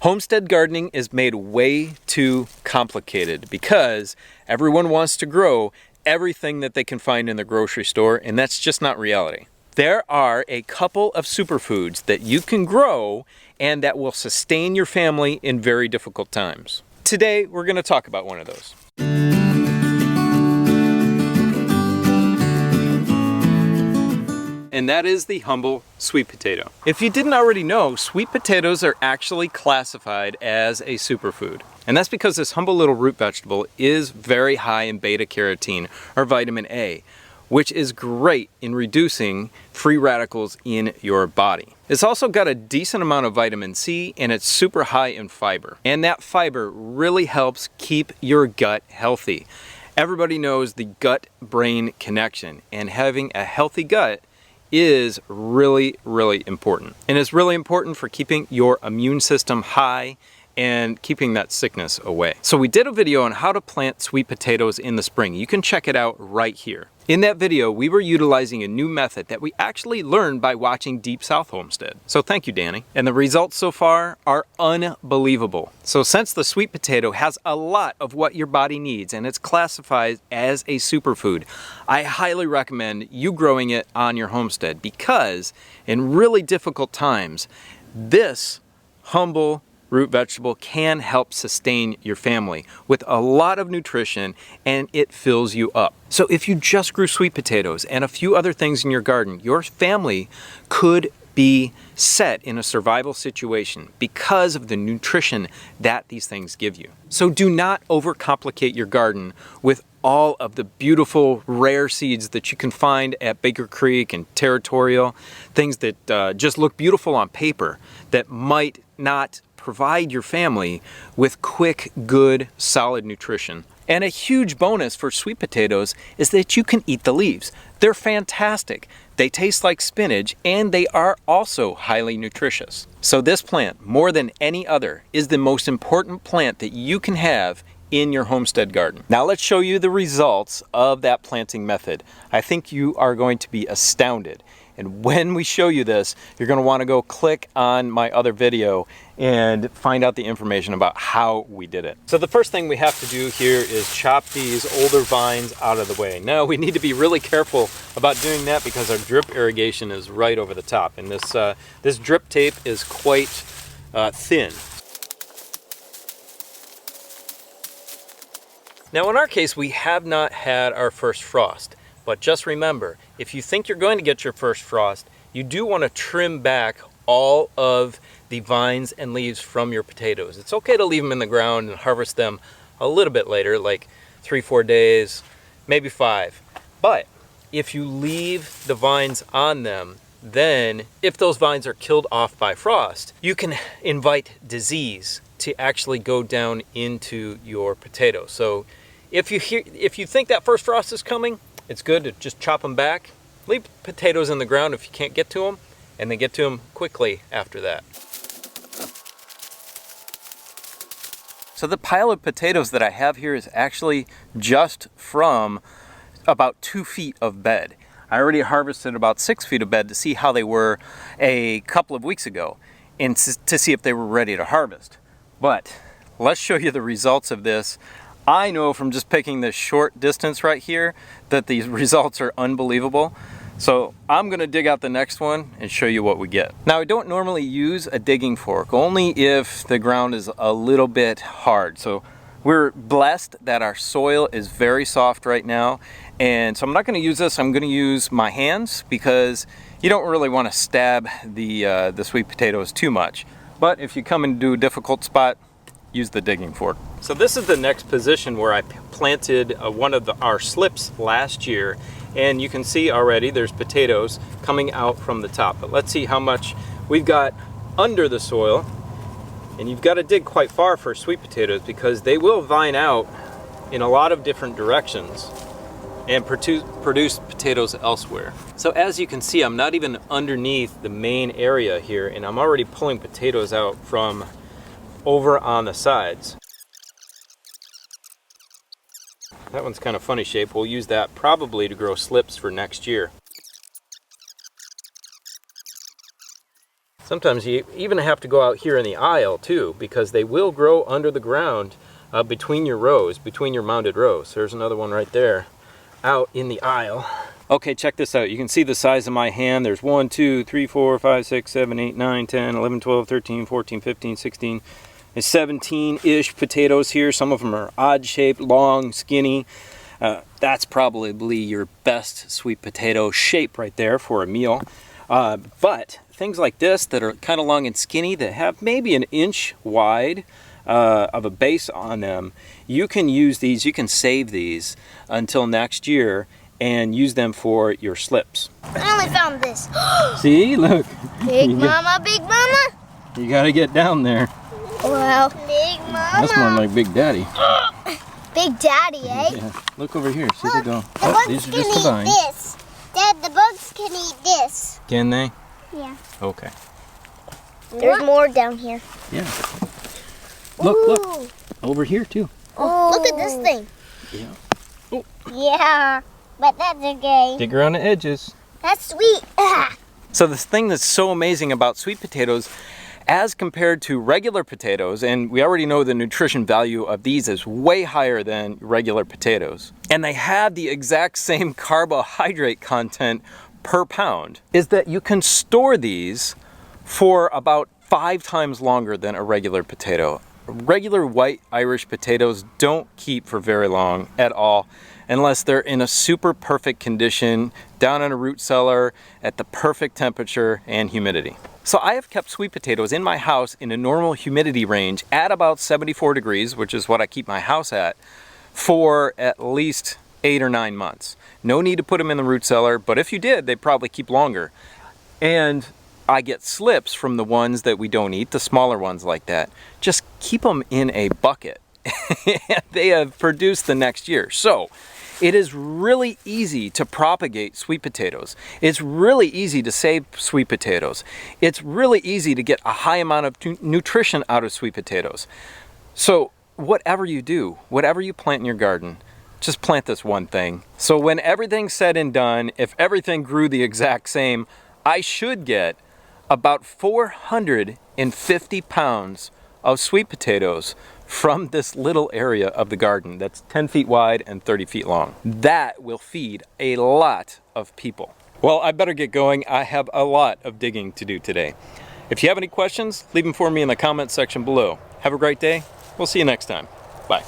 Homestead gardening is made way too complicated because everyone wants to grow everything that they can find in the grocery store, and that's just not reality. There are a couple of superfoods that you can grow and that will sustain your family in very difficult times. Today, we're going to talk about one of those. And that is the humble sweet potato. If you didn't already know, sweet potatoes are actually classified as a superfood. And that's because this humble little root vegetable is very high in beta carotene, or vitamin A, which is great in reducing free radicals in your body. It's also got a decent amount of vitamin C, and it's super high in fiber. And that fiber really helps keep your gut healthy. Everybody knows the gut-brain connection, and having a healthy gut is really, really important. And it's really important for keeping your immune system high and keeping that sickness away. So we did a video on how to plant sweet potatoes in the spring. You can check it out right here. In that video, we were utilizing a new method that we actually learned by watching Deep South Homestead. So thank you, Danny. And the results so far are unbelievable. So since the sweet potato has a lot of what your body needs and it's classified as a superfood, I highly recommend you growing it on your homestead, because in really difficult times, this humble root vegetable can help sustain your family with a lot of nutrition, and it fills you up. So if you just grew sweet potatoes and a few other things in your garden, your family could be set in a survival situation because of the nutrition that these things give you. So do not overcomplicate your garden with all of the beautiful rare seeds that you can find at Baker Creek and Territorial, things that just look beautiful on paper that might not provide your family with quick, good, solid nutrition. And a huge bonus for sweet potatoes is that you can eat the leaves. They're fantastic. They taste like spinach, and they are also highly nutritious. So this plant, more than any other, is the most important plant that you can have in your homestead garden. Now let's show you the results of that planting method. I think you are going to be astounded. And when we show you this, you're going to want to go click on my other video and find out the information about how we did it. So the first thing we have to do here is chop these older vines out of the way. Now we need to be really careful about doing that because our drip irrigation is right over the top, and this drip tape is quite thin. Now in our case, we have not had our first frost. But just remember, if you think you're going to get your first frost, you do want to trim back all of the vines and leaves from your potatoes. It's okay to leave them in the ground and harvest them a little bit later, like 3-4 days, maybe 5. But if you leave the vines on them, then if those vines are killed off by frost, you can invite disease to actually go down into your potatoes. So if you think that first frost is coming, it's good to just chop them back, leave potatoes in the ground if you can't get to them, and then get to them quickly after that. So the pile of potatoes that I have here is actually just from about 2 feet of bed. I already harvested about 6 feet of bed to see how they were a couple of weeks ago and to see if they were ready to harvest. But let's show you the results of this. I know from just picking this short distance right here that these results are unbelievable. So I'm gonna dig out the next one and show you what we get. Now I don't normally use a digging fork, only if the ground is a little bit hard. So we're blessed that our soil is very soft right now. And so I'm not gonna use this, I'm gonna use my hands because you don't really wanna stab the sweet potatoes too much. But if you come into a difficult spot, use the digging fork. So this is the next position where I planted one of our slips last year, and you can see already there's potatoes coming out from the top. But let's see how much we've got under the soil. And you've got to dig quite far for sweet potatoes because they will vine out in a lot of different directions and produce potatoes elsewhere. So as you can see, I'm not even underneath the main area here, and I'm already pulling potatoes out from over on the sides. That one's kind of funny shape. We'll use that probably to grow slips for next year. So Sometimes you even have to go out here in the aisle too, because they will grow under the ground between your rows, between your mounded rows. There's another one right there out in the aisle. Okay, check this out. You can see the size of my hand. There's 1, 2, 3, 4, 5, 6, 7, 8, 9, 10, 11, 12, 13, 14, 15, 16, and 17-ish potatoes here. Some of them are odd shaped, long, skinny. That's probably your best sweet potato shape right there for a meal. But things like this that are kind of long and skinny, that have maybe an inch wide of a base on them, you can use these, you can save these until next year and use them for your slips. I only found this. See, look. Big mama, big mama. You gotta get down there. Wow. Big mama. That's more like Big Daddy. Big Daddy, eh? Yeah. Look over here. See, Look, they go. The Oh, bugs these are can just the eat vines. this. Dad, the bugs can eat this. Can they? Yeah. Okay. There's more down here. Yeah. Look, look. Ooh. Over here too. Oh, look at this thing. Yeah. Yeah, but that's okay. Dig around the edges. That's sweet. So this thing that's so amazing about sweet potatoes as compared to regular potatoes, and we already know the nutrition value of these is way higher than regular potatoes, and they have the exact same carbohydrate content per pound, is that you can store these for about 5 times longer than a regular potato. Regular white Irish potatoes don't keep for very long at all unless they're in a super perfect condition, down in a root cellar, at the perfect temperature and humidity. So I have kept sweet potatoes in my house in a normal humidity range at about 74 degrees, which is what I keep my house at, for at least 8 or 9 months. No need to put them in the root cellar, but if you did, they'd probably keep longer. And I get slips from the ones that we don't eat, the smaller ones like that. Just keep them in a bucket. They have produced the next year. So it is really easy to propagate sweet potatoes. It's really easy to save sweet potatoes. It's really easy to get a high amount of nutrition out of sweet potatoes. So whatever you do, whatever you plant in your garden, just plant this one thing. So when everything's said and done, if everything grew the exact same, I should get about 450 pounds of sweet potatoes from this little area of the garden that's 10 feet wide and 30 feet long. That will feed a lot of people. Well, I better get going. I have a lot of digging to do today. If you have any questions, leave them for me in the comments section below. Have a great day. We'll see you next time. Bye.